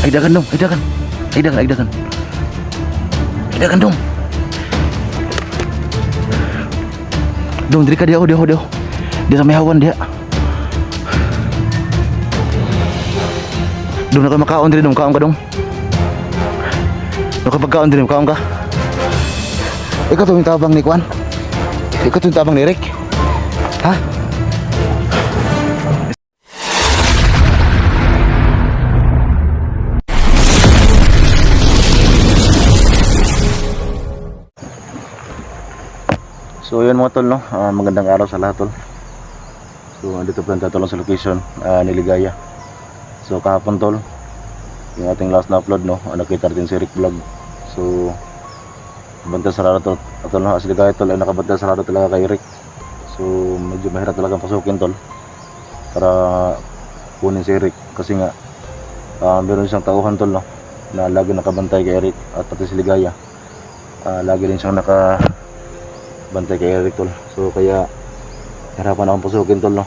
Ay dagan dong, ay dagan. Ay dagan, ay dagan. Ay dagan dong. Dong diri ka dia, dia. Dia sa may hawan dia. Dong na ka makaon diri dong, kaon ka dong. Nakapagkaon diri, kaon ka. Ikaw to yung tabang ni Kwan. Ikaw to yung tabang ni Rick. Ha? So yun mga tol, no? Magandang araw sa lahat tol. So andito po tayo tol sa location ni Ligaya. So kahapon tol, yung ating last na upload, no? Nakita natin si Rick Vlog. So bantay sarado tol. At tol, si Ligaya tol ay nakabantay sarado talaga kay Rick. So medyo mahirap talagang pasukin tol para kunin si Rick. Kasi nga meron siyang tauhan tol, no? Na lagi nakabantay kay Rick at pati si Ligaya. Lagi din siyang bantay kay Eric tol. So kaya hirapan akong pasukin tol, no.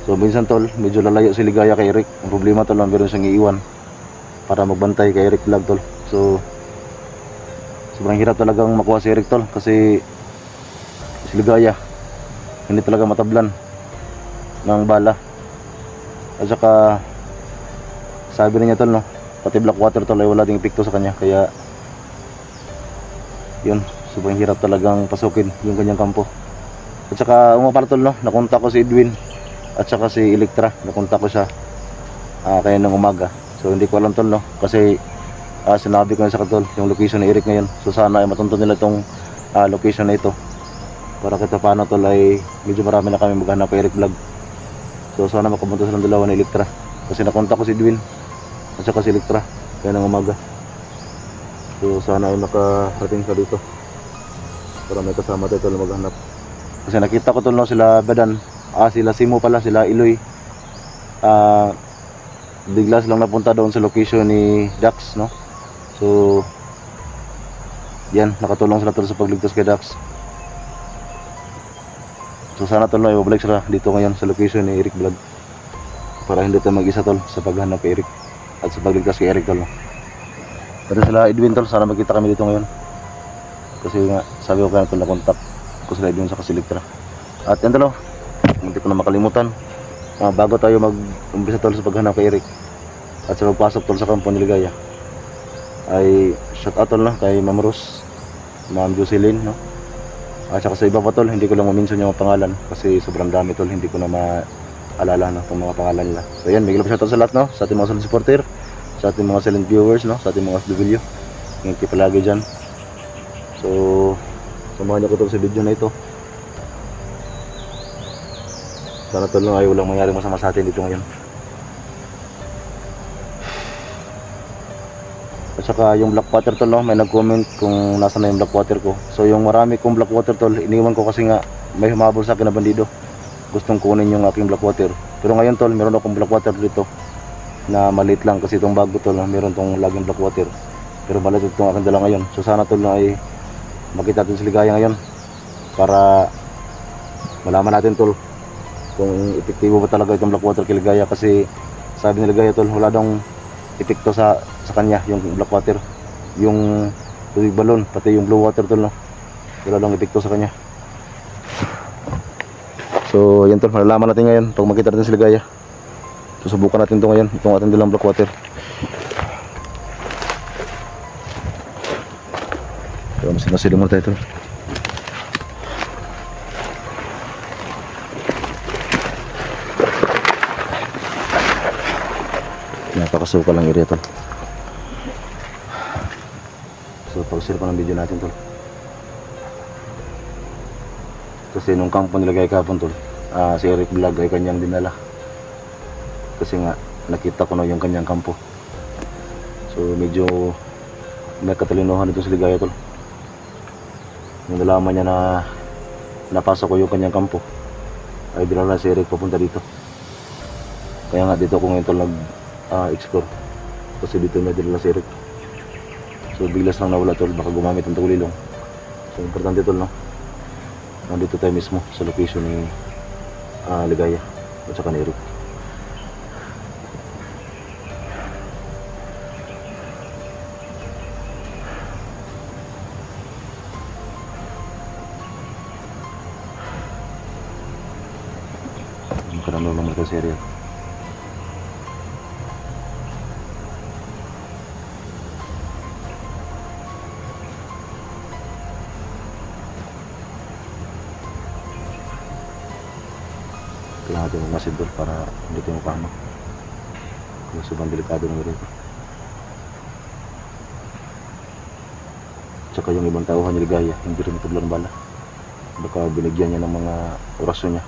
So minsan tol, medyo lalayo si Ligaya kay Eric. Ang problema tol, meron siyang iiwan para magbantay kay Eric Vlog tol. So sobrang hirap talagang makuha si Eric tol kasi si Ligaya hindi talaga matablan ng bala. At saka sabi niya tol, no, pati Blackwater tol ay wala ding epekto sa kanya. Kaya yun, sobrang hirap talagang pasukin yung kanyang kampo. At saka umapala tol, no, nakontak ko si Edwin at saka si Electra. Nakontak ko siya kaya ng umaga. So hindi ko alam tol, no, kasi sinabi ko na sa tol yung location ni Eric ngayon. So sana ay matuntun nila itong location na ito para kita paano tol ay medyo marami na kami maghanap kay Eric Vlog. So sana makapunta silang dalawa ni Electra kasi nakontak ko si Edwin at saka si Electra kaya ng umaga. So sana ay makarating ka dito para may kasama tayo tol maghanap. Kasi nakita ko tol, no, sila Badan, sila Simo pala, sila Iloy, bigla silang napunta doon sa location ni Dax, no. So yan, nakatulong sila tol sa pagligtas kay Dax. So sana tol, no, ibabalik sila dito ngayon sa location ni Eric Vlog para hindi tayo mag-isa tol sa paghanap kay Eric at sa pagligtas kay Eric tol, no. Pero sila Edwin tol, sana magkita kami dito ngayon. Kasi nga, sabi ko kaya ito na-contact ko sila Edwin sa Kasiligtra. At yan tol, hindi ko na makalimutan, bago tayo mag-umpisa tol sa paghanap kay Eric at sa pagpasok tol sa kampo ni Ligaya, ay shout out tol, no, kay Ma'am Rose, Ma'am Jocelyn, no, at saka sa iba pa tol, hindi ko lang ma-mention yung mga pangalan kasi sobrang dami tol, hindi ko na maalala, no, itong mga pangalan nila. So yan, bigla pa shout out sa lahat, no, sa ating mga silent supporter, sa ating mga silent viewers, no, sa ating mga FW, ingat kayo palagi dyan. So samahan niyo ko sa video na ito. Sana tol, no, ay walang mangyari masama sa atin dito ngayon. At saka yung Blackwater tol, no, may nag-comment kung nasa na yung Blackwater ko. So yung marami kong Blackwater tol, iniwan ko kasi nga may humabol sa akin na bandido, gustong kunin yung aking Blackwater. Pero ngayon tol, meron akong Blackwater dito na maliit lang kasi itong bago tol, no, meron tong laging Blackwater. Pero maliit itong aking dala ngayon. So sana tol, no, ay makita natin si Ligaya ngayon para malaman natin tol kung epektibo ba talaga itong Blackwater kay Ligaya. Kasi sabi ni Ligaya tol, wala daw epekto sa kanya yung Blackwater, yung tubig balon, pati yung blue water tol, no, wala daw epekto sa kanya. So yan tol, malalaman natin ngayon pag makita natin si Ligaya. Susubukan natin ito ngayon, itong ating dalang Blackwater. So masinasili muna tayo tol. Napakasuka lang area tol. So pag-share ko ng video natin tol, kasi nung kampo nilagay kahapon tol, si Eric Vlog ay kanyang dinala kasi nga nakita ko na yung kanyang kampo. So medyo may katalinuhan dito si Ligaya tol. Nung nalaman niya na napasok ko yung kanyang kampo, ay dinala na si Eric papunta dito. Kaya nga dito ko ngayon tol nag-explore kasi dito may dinala si Eric. So biglas lang nawala tol, baka gumamit ng tagulilong. So importante tol, no, nandito tayo mismo sa location ni Ligaya at saka ni Eric. Kananong naman ka serial. Kaya natin magmasid doon para hindi tayo mapahama. Kaya sobrang delikado ng ganito. Tsaka yung ibang tauhan ni Ligaya, hindi rin matublang bala. Baka binigyan niya ng mga orasyon niya.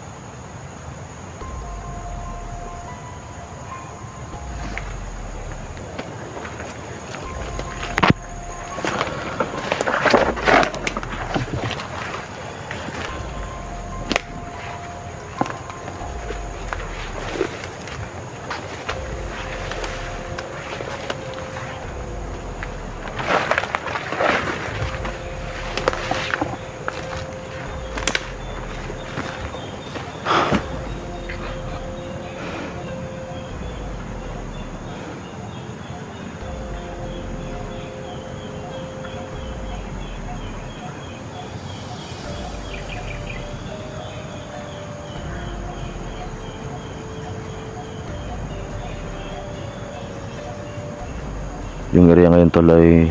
Yung area ngayon tol ay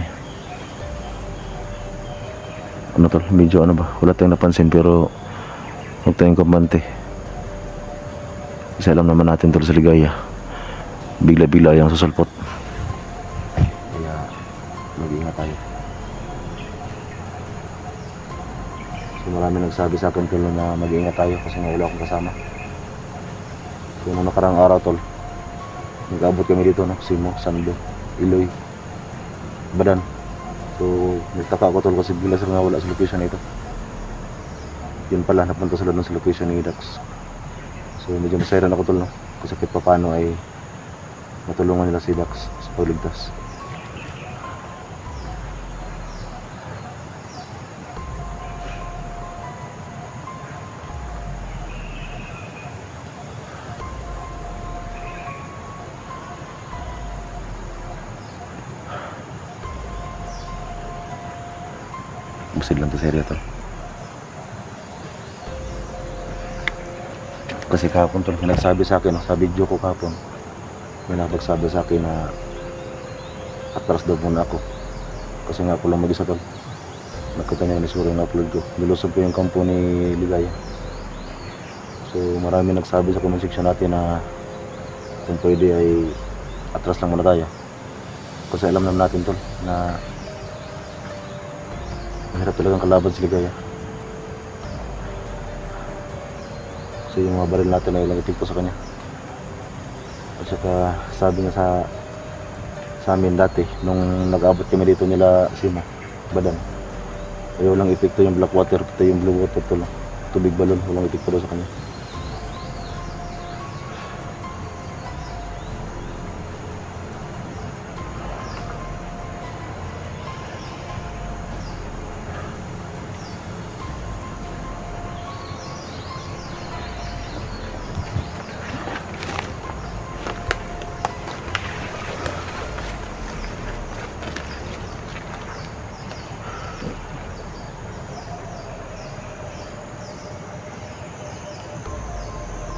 ano tol, medyo ano ba, wala tayong napansin pero huwag tayong kampante kasi alam naman natin tol sa Ligaya bigla-bigla yung susulpot, kaya mag-iingat tayo. So marami nagsabi sa akin tol na mag-iingat tayo kasi nga wala akong kasama. So nung nakarang araw tol, nag-abot kami dito no, Simo, Sando, Iloy, Badan. So nagtaka ako tol kasi bigla sila nawala sa location na ito. Yun pala, napunta sila dun sa location ni Dax. So medyo masayran ako tol no, kasi kahit pa paano ay matulungan nila si Dax sa pagligtas. Busid lang to serya to. Kasi kahapon tol, may nagsabi sa akin, sa video ko kahapon, may napagsabi sa akin na atras daw muna ako. Kasi nga ako lang mag-isa tol. Nakita niya yung isura yung upload ko. Nilusog ko yung kampo ni Ligaya. So marami nagsabi sa comment section natin na kung pwede ay atras lang muna tayo. Kasi alam naman natin tol na mahirap talagang kalaban si Ligaya. So yung mga baril natin ay ilang itig po sa kanya. At saka sabi niya sa amin dati nung nag-abot kami dito nila Sima, Badan, ay walang epekto yung black water, pati yung blue water tol, tubig balon, walang epekto daw sa kanya.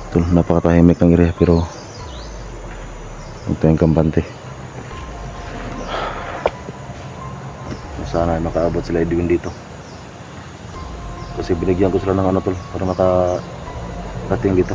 Tol, napakatahimik ng area pero ito yung kampante. Sana ay makaabot sila Edwin dito. Kasi binigyan ko sila ng ano tol para makarating dito.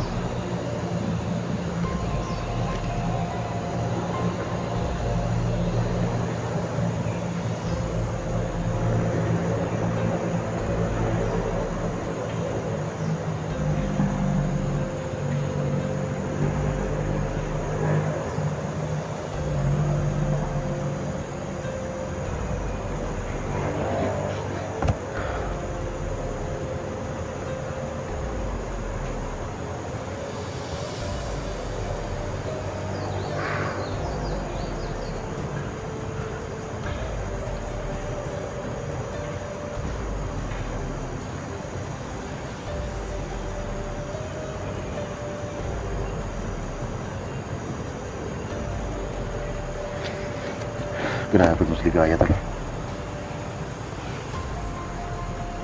Grabe mo si Ligaya talaga.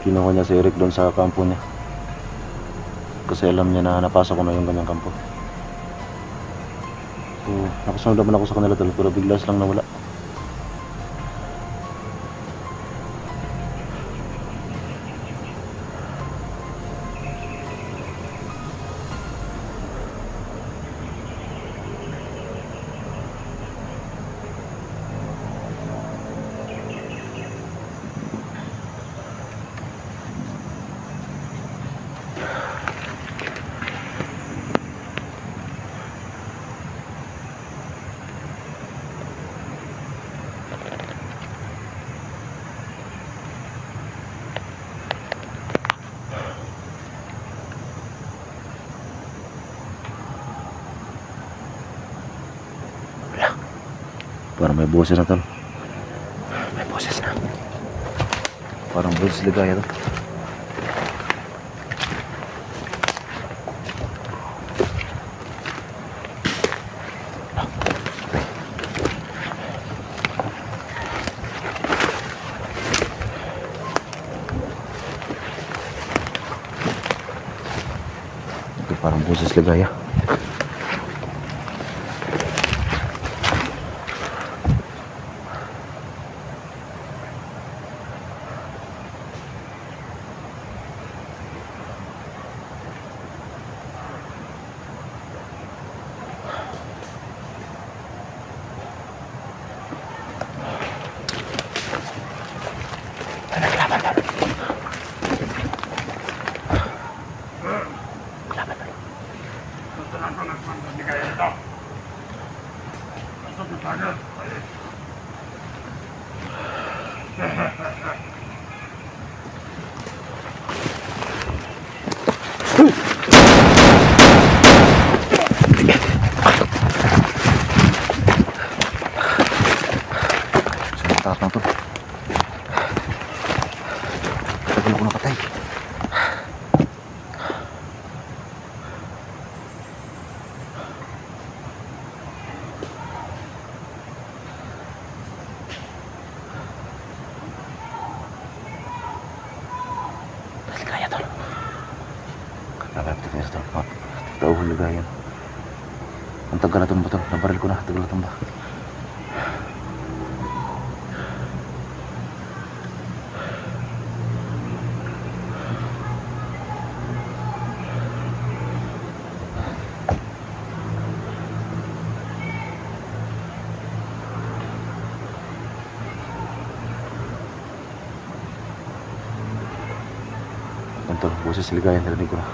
Kinuha niya si Eric doon sa kampo niya. kasi alam niya na napasok ko na yung kanyang kampo. So nakasunod naman ako sa kanila tol, pero biglas lang nawala. Parang may boses na tol. May boses na. Parang boses ligaya to. Okay, parang boses ligaya. Tatak na to. Tagal ko nakatay. Ligaya tol. Kakapit niya sa tol. Tauhan ligayan. Ang tagal na tumba tol. Nabaril ko na. Tagal na tumba. Ito, boses ligayan narinig ko na.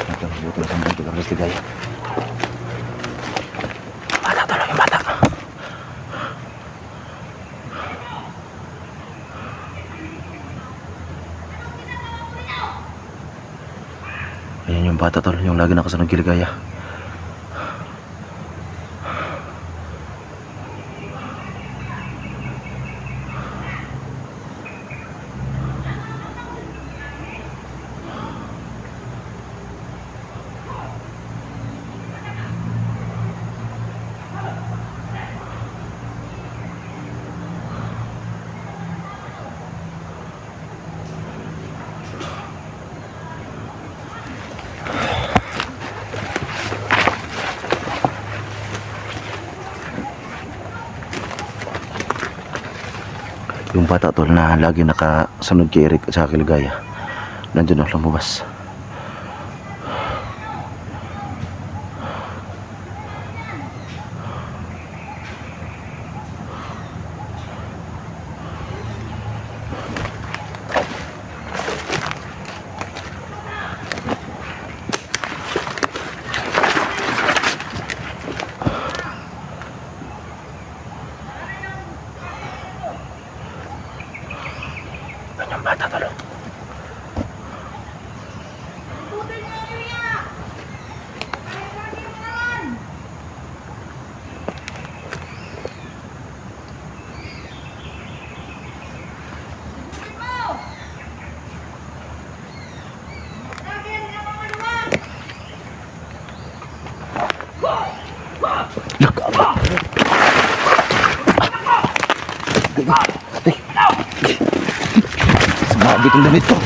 Ito, buto na sambal. Ito, boses ligayan. Bata, tolong yung bata. Ayan yung bata tol, yung lagi nakasunod kay Ligaya. Yung bata tol na lagi nakasunod kay Eric at saka kay Ligaya, nandiyan na lumabas. Yung bata tol. Look, Grabe itong damit ko.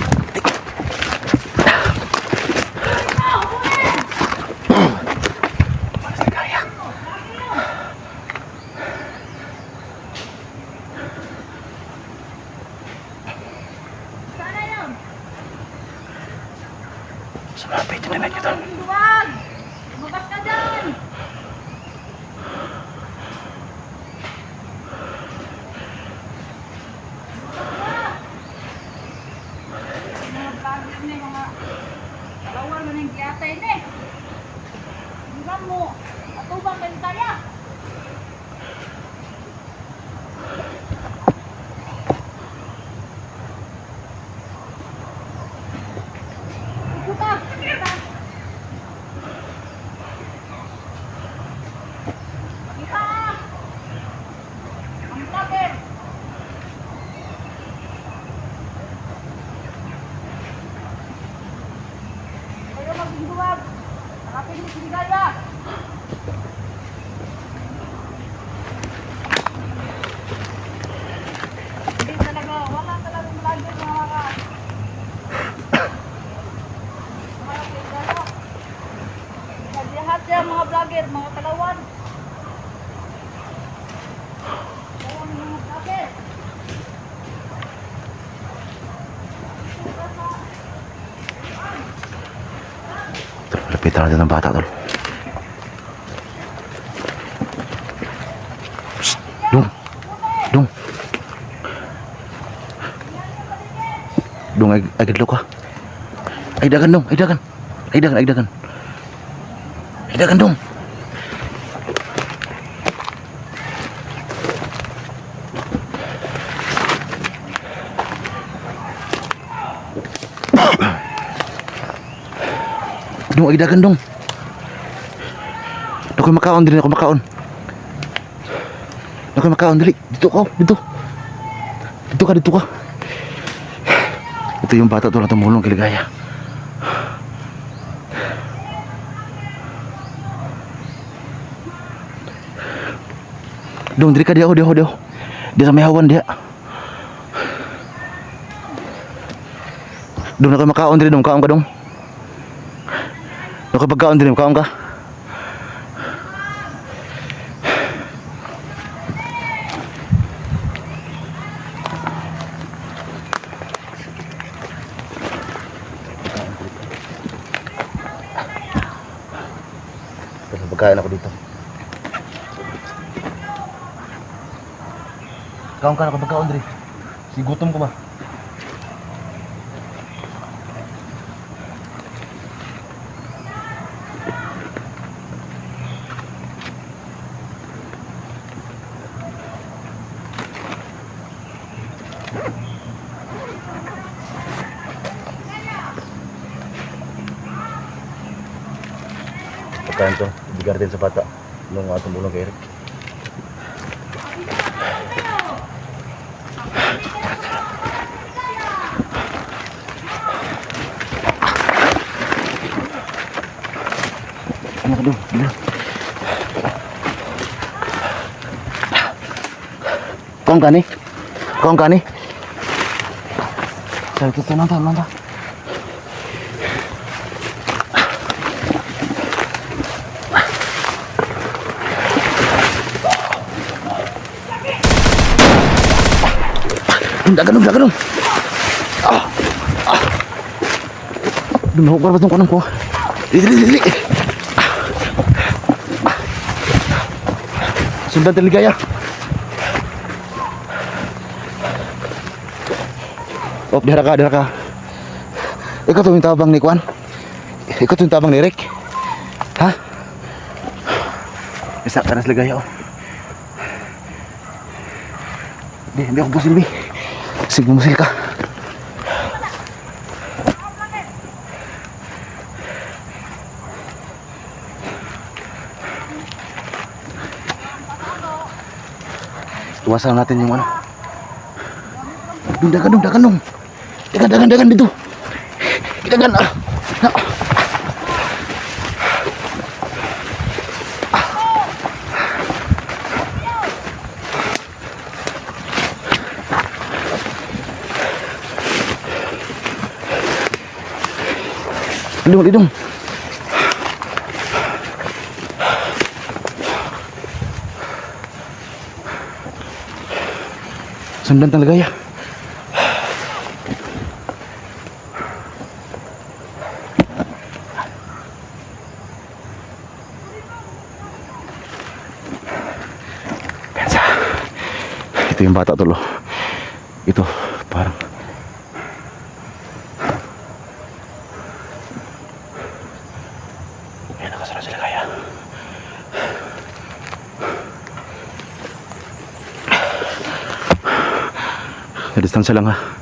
Mas ligaya. Sumapit yung damit ko. Duwag! Bukas ka dyan! Mga bagay na mga kalawal mo ng giyatay na eh. Hanggang mo, atubang kayo tayo. Ikuta! Ikuta! Ikuta! Ang vlogger! Kayo magduwag! Harapin mo si Ligaya! Hindi talaga, wala talagang vlogger mga lahat siya mga vlogger, mga kalawan. Kalawan mga vlogger. Lapitan natin ng bata, tol. Psst, Dong. Dong. Dong, ay gadlo ka. Ay dagan, Dong. Ay dagan. Ay dagan, ay dagan. Ay dagan, Dong. Dong, ay dagan, Dong. Nakoy makaon, dili ako makaon. Nakoy makaon, dili. Dito ka, dito. Dito ka, dito ka. Ito yung bata to na tumulong kay Ligaya. Dong, dili ka, diho. Di sa may hawan, diha. Dong, nakoy makaon, dili, Dong. Kaon ka, Dong. Nakoy pagkaon, dili, kaon ka. Pagkain ako dito. Kaon ka na kapag kaon, Dre. Sigutom ko ba? Pagkain to, ibigay din sa bata nung atong ulong kay Eric. Ano ka doon? Kong kani? Kong kani? Cari kita nonton. Dagan dong. Duh, berapa tong kanang ko? Dili. Sundan Ligaya. Op, dihara ka. Ikaw to yung tabang ni Kwan? Ikaw to yung tabang ni Rick? Ha? Isa ka na sa Ligaya, oh. Hindi ako busilbi. Sige, musil ka. Tuwasan natin yung ano. Dagan. Dagan dito. Dagan. Lidong, lidong. Sundan talaga ya. Pensa. Ito yung bata tol. Ito parang ayan, nakasara sila kaya. Sa distansya lang ha.